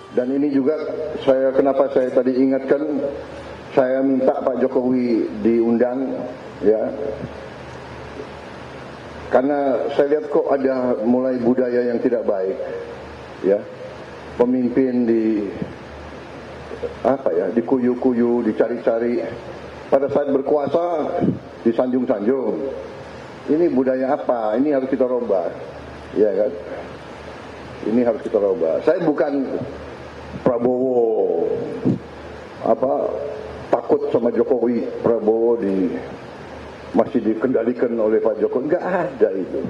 Dan ini juga kenapa saya tadi ingatkan, saya minta Pak Jokowi diundang, ya. Karena saya lihat kok ada mulai budaya yang tidak baik, ya. Pemimpin dikuyu-kuyu, dicari-cari. Pada saat berkuasa disanjung-sanjung. Ini budaya apa? Ini harus kita robah, ya kan? Ini harus kita robah. Saya bukan Prabowo takut sama Jokowi, Prabowo masih dikendalikan oleh Pak Jokowi, nggak ada itu.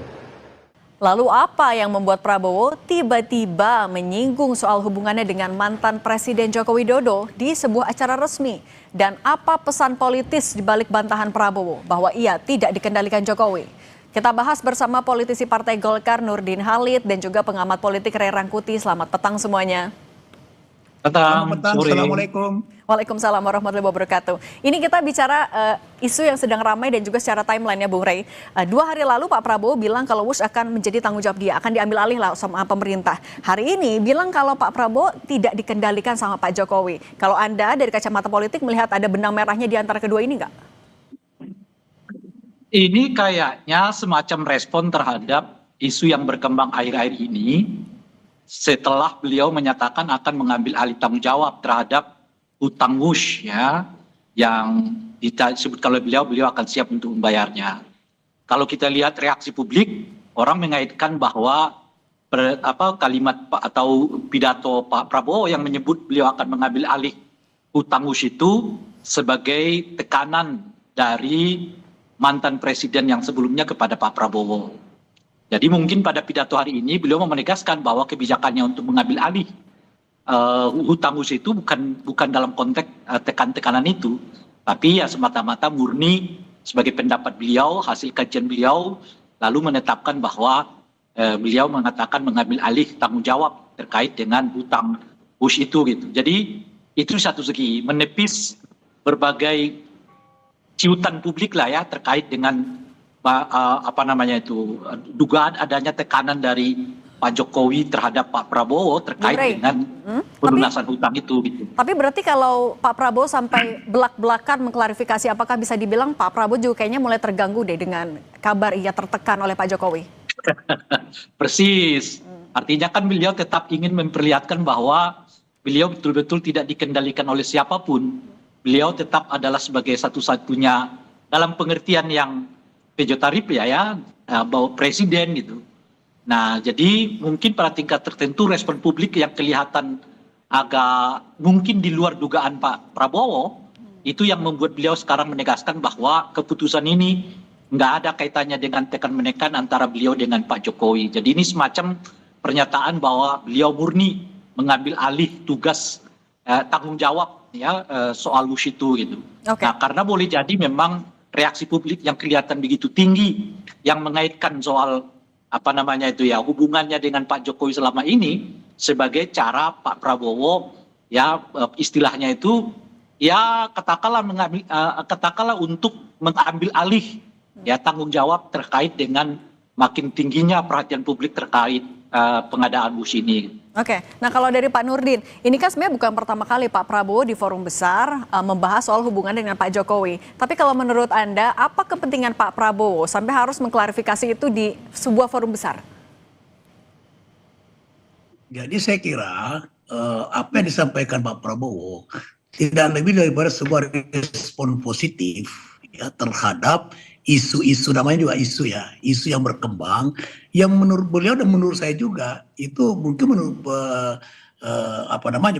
Lalu apa yang membuat Prabowo tiba-tiba menyinggung soal hubungannya dengan mantan Presiden Joko Widodo di sebuah acara resmi? Dan apa pesan politis di balik bantahan Prabowo bahwa ia tidak dikendalikan Jokowi? Kita bahas bersama politisi Partai Golkar Nurdin Halid dan juga pengamat politik Ray Rangkuti. Selamat petang semuanya. Selamat petang, Assalamualaikum. Waalaikumsalam warahmatullahi wabarakatuh. Ini kita bicara isu yang sedang ramai dan juga secara timeline ya Bung Ray. 2 hari lalu Pak Prabowo bilang kalau WUS akan menjadi tanggung jawab dia, akan diambil alih lah sama pemerintah. Hari ini bilang kalau Pak Prabowo tidak dikendalikan sama Pak Jokowi. Kalau Anda dari kacamata politik melihat ada benang merahnya di antara kedua ini nggak? Ini kayaknya semacam respon terhadap isu yang berkembang akhir-akhir ini setelah beliau menyatakan akan mengambil alih tanggung jawab terhadap hutang WUS ya, yang disebutkan oleh beliau akan siap untuk membayarnya. Kalau kita lihat reaksi publik, orang mengaitkan bahwa kalimat atau pidato Pak Prabowo yang menyebut beliau akan mengambil alih hutang WUS itu sebagai tekanan dari mantan presiden yang sebelumnya kepada Pak Prabowo. Jadi mungkin pada pidato hari ini beliau mau menegaskan bahwa kebijakannya untuk mengambil alih hutang WUS itu bukan dalam konteks tekan-tekanan itu, tapi ya semata-mata murni sebagai pendapat beliau, hasil kajian beliau, lalu menetapkan bahwa beliau mengatakan mengambil alih tanggung jawab terkait dengan hutang WUS itu gitu. Jadi itu satu segi menepis berbagai ciutan publik lah ya terkait dengan dugaan adanya tekanan dari Pak Jokowi terhadap Pak Prabowo terkait dengan pelunasan hutang itu gitu. Tapi berarti kalau Pak Prabowo sampai belak-belakan mengklarifikasi, apakah bisa dibilang Pak Prabowo juga kayaknya mulai terganggu deh dengan kabar ia tertekan oleh Pak Jokowi? Persis. Artinya kan beliau tetap ingin memperlihatkan bahwa beliau betul-betul tidak dikendalikan oleh siapapun. Beliau tetap adalah sebagai satu-satunya dalam pengertian yang pejoratif ya bahwa presiden gitu. Nah, jadi mungkin pada tingkat tertentu respon publik yang kelihatan agak mungkin di luar dugaan Pak Prabowo, itu yang membuat beliau sekarang menegaskan bahwa keputusan ini nggak ada kaitannya dengan tekan-menekan antara beliau dengan Pak Jokowi. Jadi ini semacam pernyataan bahwa beliau murni mengambil alih tugas tanggung jawab ya soal WUS itu gitu. Okay. Nah, karena boleh jadi memang reaksi publik yang kelihatan begitu tinggi yang mengaitkan soal hubungannya dengan Pak Jokowi selama ini sebagai cara Pak Prabowo ya istilahnya itu ya katakanlah untuk mengambil alih ya tanggung jawab terkait dengan makin tingginya perhatian publik terkait pengadaan WUS ini. Oke, nah kalau dari Pak Nurdin, ini kan sebenarnya bukan pertama kali Pak Prabowo di forum besar membahas soal hubungan dengan Pak Jokowi. Tapi kalau menurut Anda, apa kepentingan Pak Prabowo sampai harus mengklarifikasi itu di sebuah forum besar? Jadi saya kira apa yang disampaikan Pak Prabowo tidak lebih daripada sebuah respon positif ya terhadap isu-isu, namanya juga isu ya, isu yang berkembang yang menurut beliau dan menurut saya juga itu mungkin menurut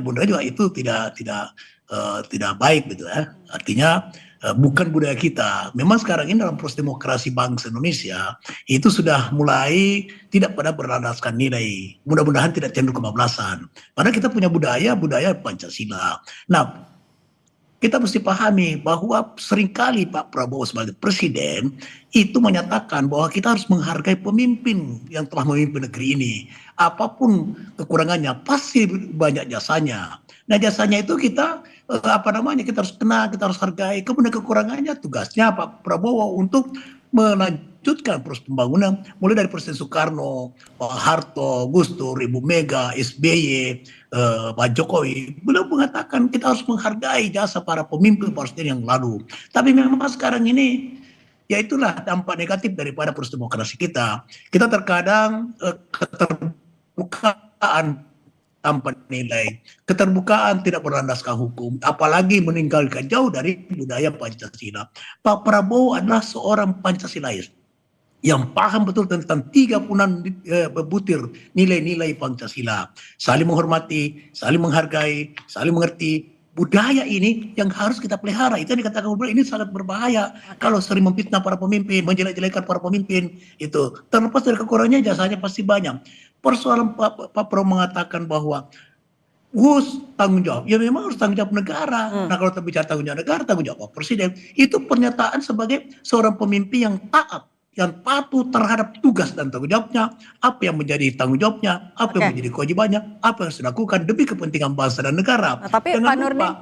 Bunda juga itu tidak baik gitu ya. Artinya bukan budaya kita. Memang sekarang ini dalam proses demokrasi bangsa Indonesia itu sudah mulai tidak pada berlandaskan nilai. Mudah-mudahan tidak cenderung kebablasan. Padahal kita punya budaya Pancasila. Nah, kita mesti pahami bahwa seringkali Pak Prabowo sebagai presiden itu menyatakan bahwa kita harus menghargai pemimpin yang telah memimpin negeri ini. Apapun kekurangannya pasti banyak jasanya. Nah, jasanya itu kita kita harus kenal, kita harus hargai. Kemudian kekurangannya tugasnya Pak Prabowo untuk melanjutkan proses pembangunan mulai dari Presiden Soekarno, Pak Harto, Gus Dur, Ibu Mega, SBY, Pak Jokowi, beliau mengatakan kita harus menghargai jasa para pemimpin presiden yang lalu. Tapi memang sekarang ini, ya itulah dampak negatif daripada proses demokrasi kita. Kita terkadang keterbukaan tanpa nilai, keterbukaan tidak berlandaskan hukum, apalagi meninggalkan jauh dari budaya Pancasila. Pak Prabowo adalah seorang Pancasilais yang paham betul tentang 36 butir nilai-nilai Pancasila. Saling menghormati, saling menghargai, saling mengerti. Budaya ini yang harus kita pelihara. Itu yang dikatakan ini sangat berbahaya. Kalau sering memfitnah para pemimpin, menjelek-jelekan para pemimpin, itu terlepas dari kekurangannya, jasanya pasti banyak. Persoalan Pak Prabowo mengatakan bahwa tanggung jawab, ya memang harus tanggung jawab negara. Nah kalau bicara tanggung jawab negara, tanggung jawab presiden, itu pernyataan sebagai seorang pemimpin yang taat, yang patuh terhadap tugas dan tanggung jawabnya, apa yang menjadi tanggung jawabnya, apa yang menjadi kewajibannya, apa yang harus dilakukan demi kepentingan bangsa dan negara. Nah, tapi Pak Nurdin,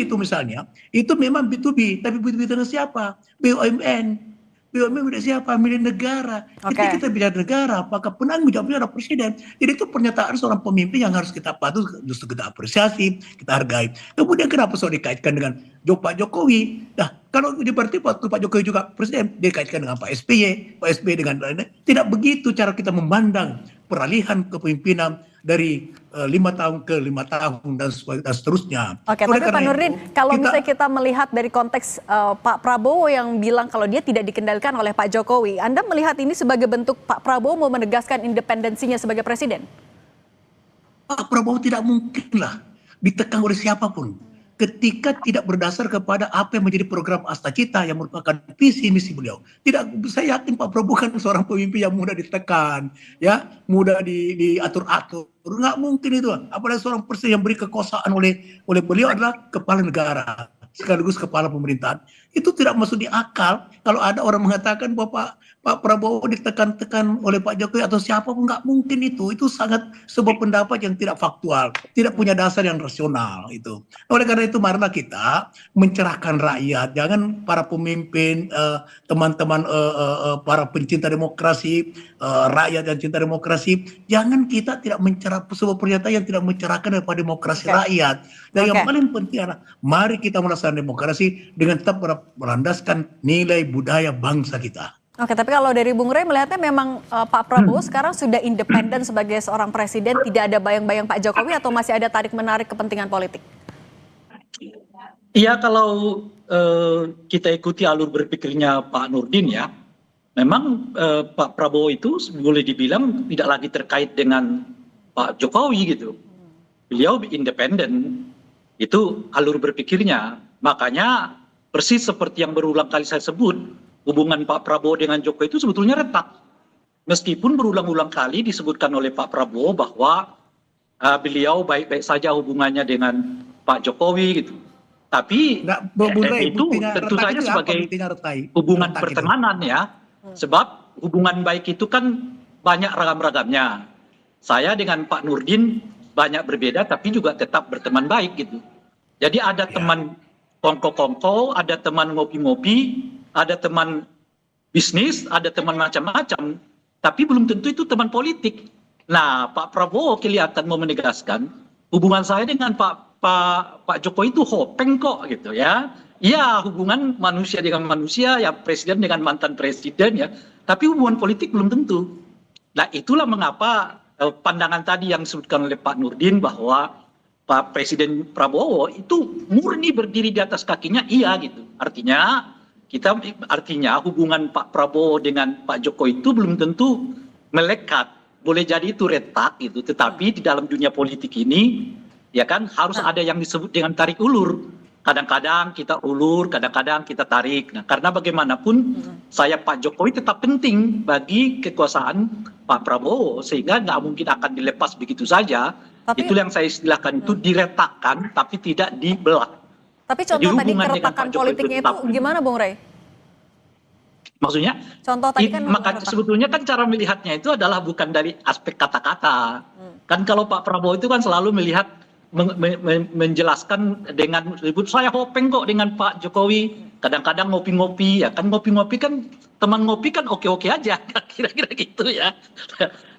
itu misalnya, itu memang B2B, tapi B2B itu siapa? BUMN. BUMN milik siapa? Milik negara. Ketika kita bicara negara, apakah penanggung jawabnya adalah presiden? Jadi itu pernyataan seorang pemimpin yang harus kita patuh, justru kita apresiasi, kita hargai. Kemudian kenapa soal dikaitkan dengan Pak Jokowi? Nah, kalau berarti waktu Pak Jokowi juga presiden, dikaitkan dengan Pak SBY dengan lain-lain. Tidak begitu cara kita memandang peralihan kepemimpinan dari 5 tahun ke 5 tahun dan seterusnya. Oke, tapi Pak Nurdin, kalau misalnya kita melihat dari konteks Pak Prabowo yang bilang kalau dia tidak dikendalikan oleh Pak Jokowi, Anda melihat ini sebagai bentuk Pak Prabowo mau menegaskan independensinya sebagai presiden? Pak Prabowo tidak mungkinlah ditekan oleh siapapun ketika tidak berdasar kepada apa yang menjadi program Astacita yang merupakan visi misi beliau. Tidak, saya yakin Pak Prabowo kan seorang pemimpin yang mudah ditekan, ya, mudah diatur-atur. Nggak mungkin itu. Apalagi seorang presiden yang beri kekuasaan oleh beliau adalah kepala negara sekaligus kepala pemerintahan. Itu tidak masuk di akal kalau ada orang mengatakan bahwa Pak Prabowo ditekan-tekan oleh Pak Jokowi atau siapapun, nggak mungkin itu. Itu sangat sebuah pendapat yang tidak faktual, tidak punya dasar yang rasional itu. Oleh karena itu marilah kita mencerahkan rakyat, jangan para pemimpin, teman-teman para pencinta demokrasi, rakyat yang cinta demokrasi, jangan kita tidak mencerah sebuah pernyataan yang tidak mencerahkan daripada demokrasi rakyat. Dan yang paling penting adalah mari kita melaksanakan demokrasi dengan tetap berlandaskan nilai budaya bangsa kita. Oke, tapi kalau dari Bung Rey melihatnya memang Pak Prabowo sekarang sudah independen sebagai seorang presiden, tidak ada bayang-bayang Pak Jokowi atau masih ada tarik-menarik kepentingan politik? Iya, kalau kita ikuti alur berpikirnya Pak Nurdin ya, memang Pak Prabowo itu boleh dibilang tidak lagi terkait dengan Pak Jokowi gitu. Beliau independen, itu alur berpikirnya. Makanya persis seperti yang berulang kali saya sebut, hubungan Pak Prabowo dengan Jokowi itu sebetulnya retak. Meskipun berulang-ulang kali disebutkan oleh Pak Prabowo bahwa beliau baik-baik saja hubungannya dengan Pak Jokowi gitu. Tapi itu tentu saja sebagai hubungan pertemanan ya. Sebab hubungan baik itu kan banyak ragam-ragamnya. Saya dengan Pak Nurdin banyak berbeda tapi juga tetap berteman baik gitu. Jadi ada teman kongko-kongko, ada teman ngopi-ngopi, ada teman bisnis, ada teman macam-macam, tapi belum tentu itu teman politik. Nah, Pak Prabowo kelihatan mau menegaskan hubungan saya dengan Pak Jokowi itu hopeng kok gitu ya. Iya, hubungan manusia dengan manusia, ya presiden dengan mantan presiden ya, tapi hubungan politik belum tentu. Nah, itulah mengapa pandangan tadi yang disebutkan oleh Pak Nurdin bahwa Pak Presiden Prabowo itu murni berdiri di atas kakinya, iya gitu. Artinya hubungan Pak Prabowo dengan Pak Jokowi itu belum tentu melekat, boleh jadi itu retak gitu. Tetapi di dalam dunia politik ini, ya kan harus ada yang disebut dengan tarik ulur. Kadang-kadang kita ulur, kadang-kadang kita tarik. Nah, karena bagaimanapun saya Pak Jokowi tetap penting bagi kekuasaan Pak Prabowo, sehingga nggak mungkin akan dilepas begitu saja. Tapi, itu yang saya istilahkan itu diretakkan, tapi tidak dibelah. Tapi contoh tadi keretakan politiknya itu gimana, Bung Rey? Maksudnya? Contoh tadi kan maka sebetulnya kan cara melihatnya itu adalah bukan dari aspek kata-kata. Kan kalau Pak Prabowo itu kan selalu melihat menjelaskan dengan ribut saya hopeng kok dengan Pak Jokowi. Kadang-kadang ngopi-ngopi ya kan, ngopi-ngopi kan teman ngopi kan oke-oke aja, kira-kira gitu ya.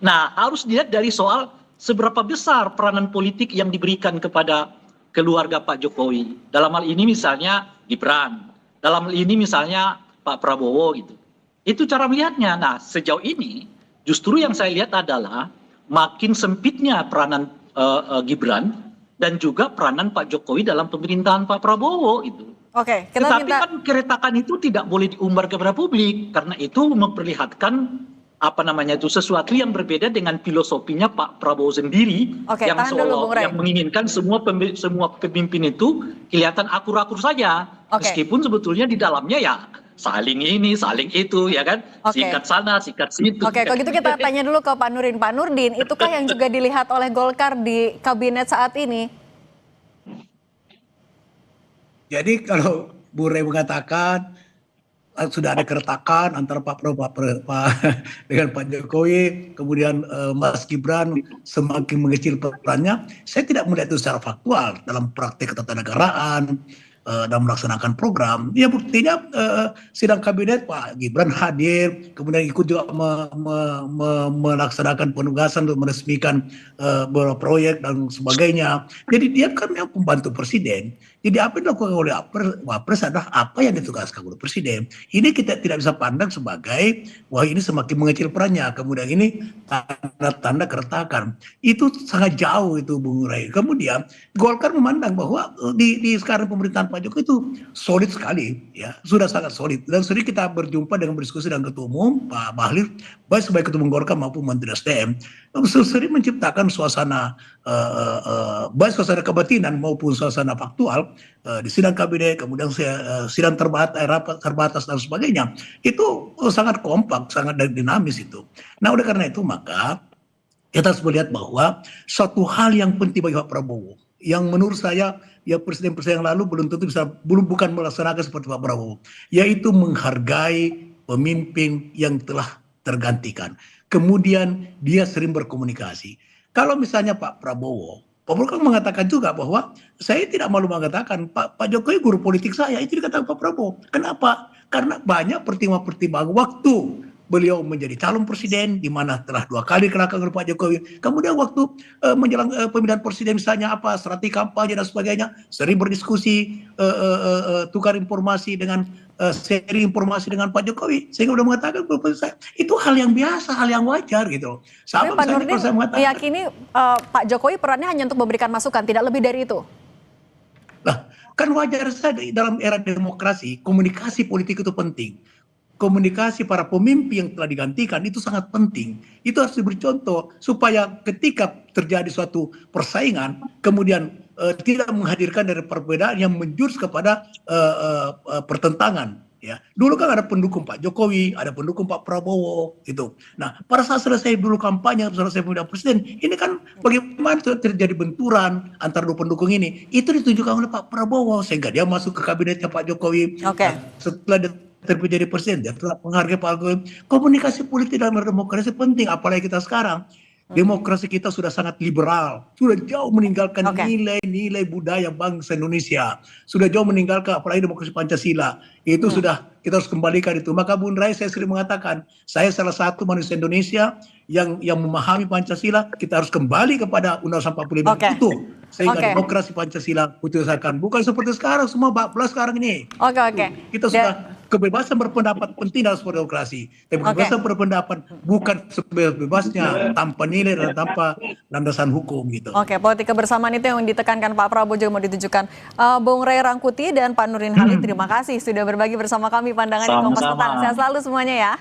Nah, harus dilihat dari soal seberapa besar peranan politik yang diberikan kepada keluarga Pak Jokowi. Dalam hal ini misalnya Gibran, dalam hal ini misalnya Pak Prabowo gitu. Itu cara melihatnya. Nah, sejauh ini justru yang saya lihat adalah makin sempitnya peranan Gibran dan juga peranan Pak Jokowi dalam pemerintahan Pak Prabowo itu. Oke, kita Tetapi minta kan keretakan itu tidak boleh diumbar kepada publik karena itu memperlihatkan sesuatu yang berbeda dengan filosofinya Pak Prabowo sendiri. Oke, yang tahan dulu, Bung Rey. yang menginginkan semua pemimpin itu kelihatan akur-akur saja. Oke. Meskipun sebetulnya di dalamnya ya saling ini, saling itu, ya kan? Oke. Sikat sana, sikat situ. Oke, kalau gitu kita tanya dulu ke Pak Nurdin. Pak Nurdin, itukah yang juga dilihat oleh Golkar di kabinet saat ini? Jadi kalau Bu Rey mengatakan sudah ada keretakan antara Pak Prabowo dengan Pak Jokowi, kemudian Mas Gibran semakin mengecil perannya, saya tidak melihat itu secara faktual dalam praktik ketatanegaraan, dalam melaksanakan program. Ya buktinya sidang kabinet Pak Gibran hadir, kemudian ikut juga melaksanakan penugasan untuk meresmikan beberapa proyek dan sebagainya. Jadi dia kan yang pembantu presiden. Jadi apa yang dilakukan oleh Wapres adalah apa yang ditugaskan oleh presiden. Ini kita tidak bisa pandang sebagai wah ini semakin mengecil perannya, kemudian ini tanda-tanda keretakan. Itu sangat jauh itu Bung Rey. Kemudian Golkar memandang bahwa di sekarang pemerintahan Pak Jokowi itu solid sekali, ya sudah sangat solid. Dan sering kita berjumpa dengan berdiskusi dengan Ketua Umum Pak Bahlil, baik sebagai Ketua Umum Golkar maupun Menteri SDM, sering menciptakan suasana baik suasana kebatinan maupun suasana faktual di sidang kabinet, kemudian sidang rapat terbatas dan sebagainya. Itu sangat kompak, sangat dinamis itu. Nah oleh karena itu maka kita harus melihat bahwa suatu hal yang penting bagi Pak Prabowo, yang menurut saya ya presiden-presiden yang lalu bukan melaksanakan seperti Pak Prabowo, yaitu menghargai pemimpin yang telah tergantikan. Kemudian dia sering berkomunikasi. Kalau misalnya Pak Prabowo kan mengatakan juga bahwa saya tidak malu mengatakan Pak Jokowi guru politik saya, itu dikatakan Pak Prabowo. Kenapa? Karena banyak pertimbangan-pertimbangan waktu beliau menjadi calon presiden, di mana telah 2 kali dikalahkan oleh Pak Jokowi. Kemudian waktu menjelang pemilihan presiden misalnya strategi kampanye dan sebagainya, sering berdiskusi, tukar informasi dengan sharing informasi dengan Pak Jokowi, sehingga sudah mengatakan saya itu hal yang biasa, hal yang wajar gitu. Tapi Pak Nurdin meyakini Pak Jokowi perannya hanya untuk memberikan masukan, tidak lebih dari itu. Lah, kan wajar saja dalam era demokrasi, komunikasi politik itu penting. Komunikasi para pemimpin yang telah digantikan itu sangat penting. Itu harus diberi contoh supaya ketika terjadi suatu persaingan, kemudian tidak menghadirkan dari perbedaan yang menjurus kepada pertentangan. Ya, dulu kan ada pendukung Pak Jokowi, ada pendukung Pak Prabowo, gitu. Nah, pada saat selesai dulu kampanye, selesai pemilihan presiden, ini kan bagaimana terjadi benturan antara dua pendukung ini? Itu ditunjukkan oleh Pak Prabowo sehingga dia masuk ke kabinetnya Pak Jokowi. Oke. Nah, setelah dia terpilih jadi presiden, dia telah menghargai Pak Jokowi. Komunikasi politik dalam demokrasi penting, apalagi kita sekarang. Demokrasi kita sudah sangat liberal, sudah jauh meninggalkan nilai-nilai budaya bangsa Indonesia, sudah jauh meninggalkan apalagi demokrasi Pancasila. Itu sudah kita harus kembalikan itu. Maka Bung Rai, saya sering mengatakan, saya salah satu manusia Indonesia yang memahami Pancasila. Kita harus kembali kepada Undang-Undang 45 itu, sehingga demokrasi Pancasila putuskan. Bukan seperti sekarang semua bablas sekarang ini. Kita sudah kebebasan berpendapat penting dalam sebuah demokrasi. Tapi kebebasan berpendapat bukan sebebas-bebasnya tanpa nilai dan tanpa landasan hukum gitu. Politik kebersamaan itu yang ditekankan Pak Prabowo juga mau ditujukan. Bung Ray Rangkuti dan Pak Nurdin Halid, terima kasih sudah berbagi bersama kami pandangan di Kompas Petang. Sehat selalu semuanya ya.